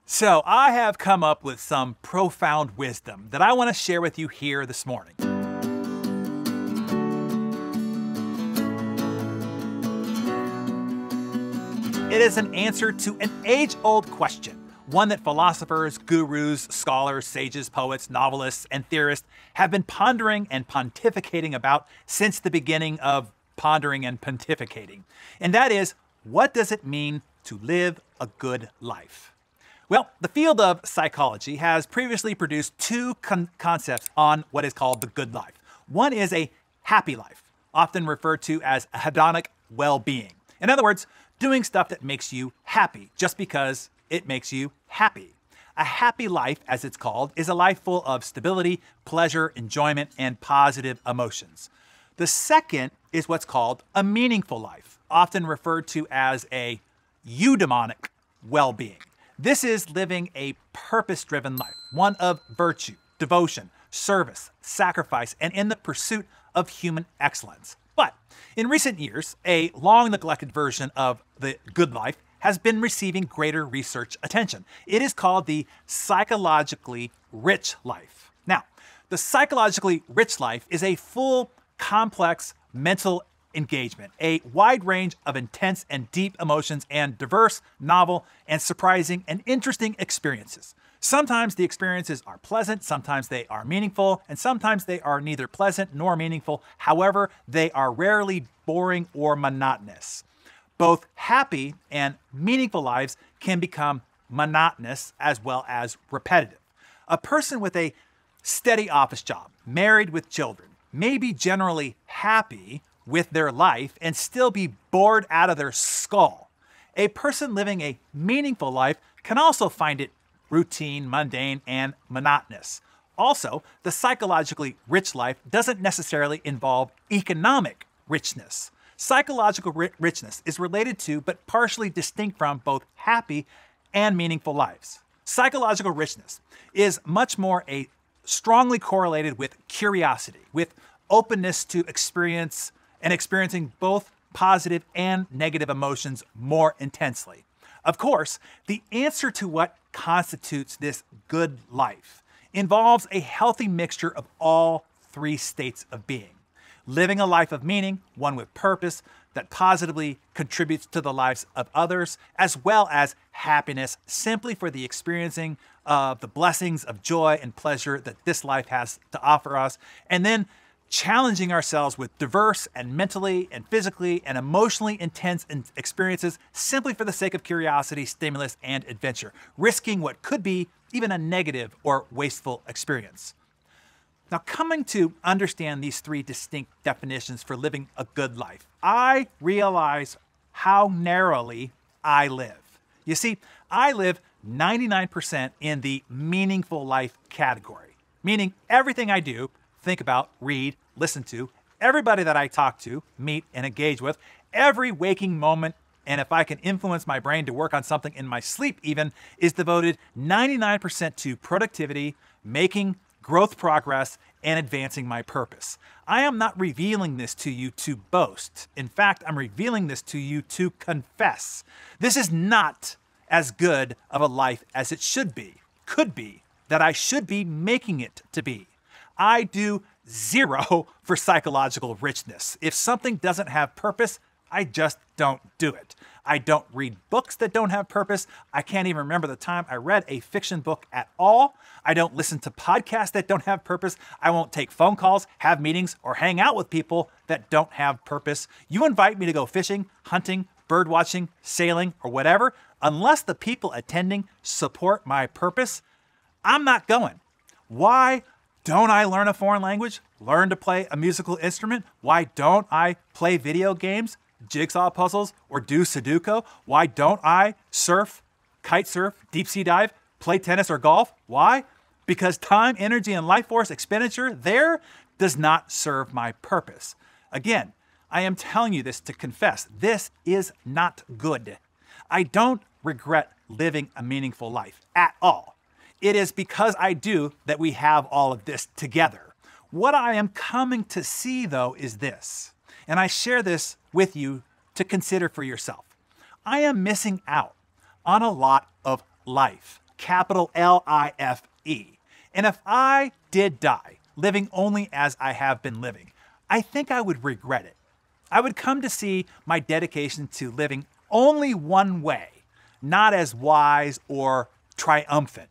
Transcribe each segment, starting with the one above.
So, I have come up with some profound wisdom that I want to share with you here this morning. It is an answer to an age-old question, one that philosophers, gurus, scholars, sages, poets, novelists, and theorists have been pondering and pontificating about since the beginning of pondering and pontificating. And that is, what does it mean to live a good life? Well, the field of psychology has previously produced two concepts on what is called the good life. One is a happy life, often referred to as a hedonic well-being. In other words, doing stuff that makes you happy just because it makes you happy. A happy life, as it's called, is a life full of stability, pleasure, enjoyment, and positive emotions. The second is what's called a meaningful life, often referred to as a eudaimonic well-being. This is living a purpose-driven life, one of virtue, devotion, service, sacrifice, and in the pursuit of human excellence. But in recent years, a long-neglected version of the good life has been receiving greater research attention. It is called the psychologically rich life. Now, the psychologically rich life is a full, complex mental engagement, a wide range of intense and deep emotions, and diverse, novel, and surprising and interesting experiences. Sometimes the experiences are pleasant, sometimes they are meaningful, and sometimes they are neither pleasant nor meaningful. However, they are rarely boring or monotonous. Both happy and meaningful lives can become monotonous as well as repetitive. A person with a steady office job, married with children, may be generally happy with their life and still be bored out of their skull. A person living a meaningful life can also find it routine, mundane, and monotonous. Also, the psychologically rich life doesn't necessarily involve economic richness. Psychological richness is related to, but partially distinct from, both happy and meaningful lives. Psychological richness is much more strongly correlated with curiosity, with openness to experience and experiencing both positive and negative emotions more intensely. Of course, the answer to what constitutes this good life involves a healthy mixture of all three states of being. Living a life of meaning, one with purpose that positively contributes to the lives of others, as well as happiness simply for the experiencing of the blessings of joy and pleasure that this life has to offer us, and then challenging ourselves with diverse and mentally and physically and emotionally intense experiences simply for the sake of curiosity, stimulus, and adventure, risking what could be even a negative or wasteful experience. Now, coming to understand these three distinct definitions for living a good life, I realize how narrowly I live. You see, I live 99% in the meaningful life category, meaning everything I do, think about, read, listen to, everybody that I talk to, meet, and engage with, every waking moment, and if I can influence my brain to work on something in my sleep even, is devoted 99% to productivity, making growth progress, and advancing my purpose. I am not revealing this to you to boast. In fact, I'm revealing this to you to confess. This is not as good of a life as it should be, could be, that I should be making it to be. I do zero for psychological richness. If something doesn't have purpose, I just don't do it. I don't read books that don't have purpose. I can't even remember the time I read a fiction book at all. I don't listen to podcasts that don't have purpose. I won't take phone calls, have meetings, or hang out with people that don't have purpose. You invite me to go fishing, hunting, bird watching, sailing, or whatever. Unless the people attending support my purpose, I'm not going. Why don't I learn a foreign language? Learn to play a musical instrument? Why don't I play video games, jigsaw puzzles, or do Sudoku? Why don't I surf, kite surf, deep sea dive, play tennis or golf? Why? Because time, energy, and life force expenditure there does not serve my purpose. Again, I am telling you this to confess. This is not good. I don't regret living a meaningful life at all. It is because I do that we have all of this together. What I am coming to see, though, is this, and I share this with you to consider for yourself. I am missing out on a lot of life, capital L-I-F-E. And if I did die, living only as I have been living, I think I would regret it. I would come to see my dedication to living only one way, not as wise or triumphant,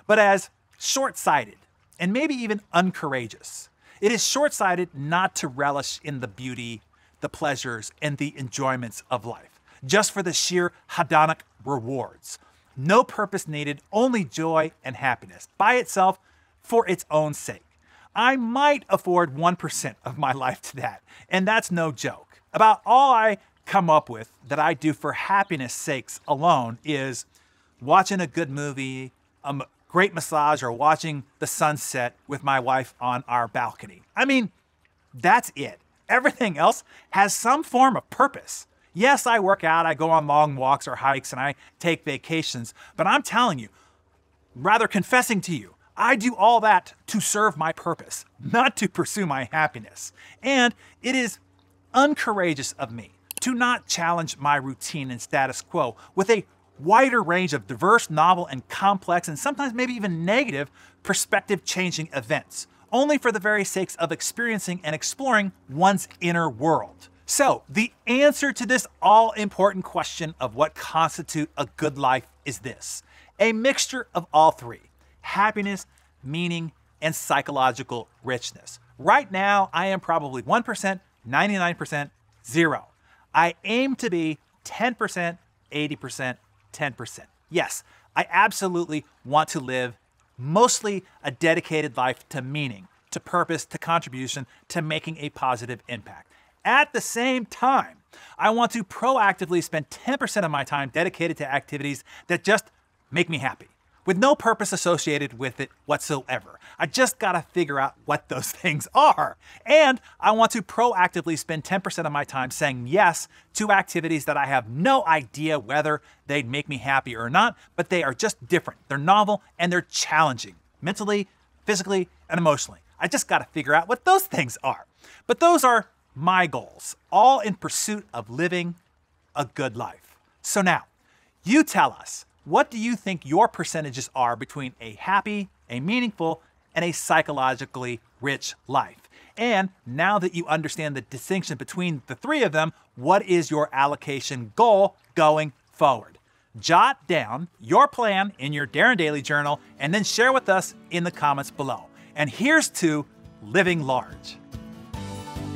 but as short-sighted and maybe even uncourageous. It is short-sighted not to relish in the beauty, the pleasures, and the enjoyments of life, just for the sheer hedonic rewards. No purpose needed, only joy and happiness, by itself, for its own sake. I might afford 1% of my life to that, and that's no joke. About all I come up with that I do for happiness' sakes alone is watching a good movie, a great massage, or watching the sunset with my wife on our balcony. I mean, that's it. Everything else has some form of purpose. Yes, I work out, I go on long walks or hikes, and I take vacations, but I'm telling you, rather confessing to you, I do all that to serve my purpose, not to pursue my happiness. And it is uncourageous of me to not challenge my routine and status quo with a wider range of diverse, novel, and complex, and sometimes maybe even negative, perspective-changing events, only for the very sakes of experiencing and exploring one's inner world. So, the answer to this all-important question of what constitutes a good life is this: a mixture of all three: happiness, meaning, and psychological richness. Right now, I am probably 1%, 99%, 0. I aim to be 10%, 80%, 10%. Yes, I absolutely want to live mostly a dedicated life to meaning, to purpose, to contribution, to making a positive impact. At the same time, I want to proactively spend 10% of my time dedicated to activities that just make me happy, with no purpose associated with it whatsoever. I just gotta figure out what those things are. And I want to proactively spend 10% of my time saying yes to activities that I have no idea whether they'd make me happy or not, but they are just different. They're novel and they're challenging, mentally, physically, and emotionally. I just gotta figure out what those things are. But those are my goals, all in pursuit of living a good life. So now, you tell us, what do you think your percentages are between a happy, a meaningful, and a psychologically rich life? And now that you understand the distinction between the three of them, what is your allocation goal going forward? Jot down your plan in your Darren Daily journal and then share with us in the comments below. And here's to living large.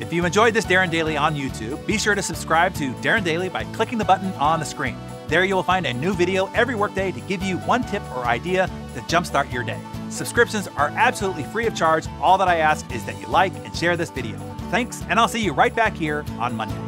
If you enjoyed this Darren Daily on YouTube, be sure to subscribe to Darren Daily by clicking the button on the screen. There you will find a new video every workday to give you one tip or idea to jumpstart your day. Subscriptions are absolutely free of charge. All that I ask is that you like and share this video. Thanks, and I'll see you right back here on Monday.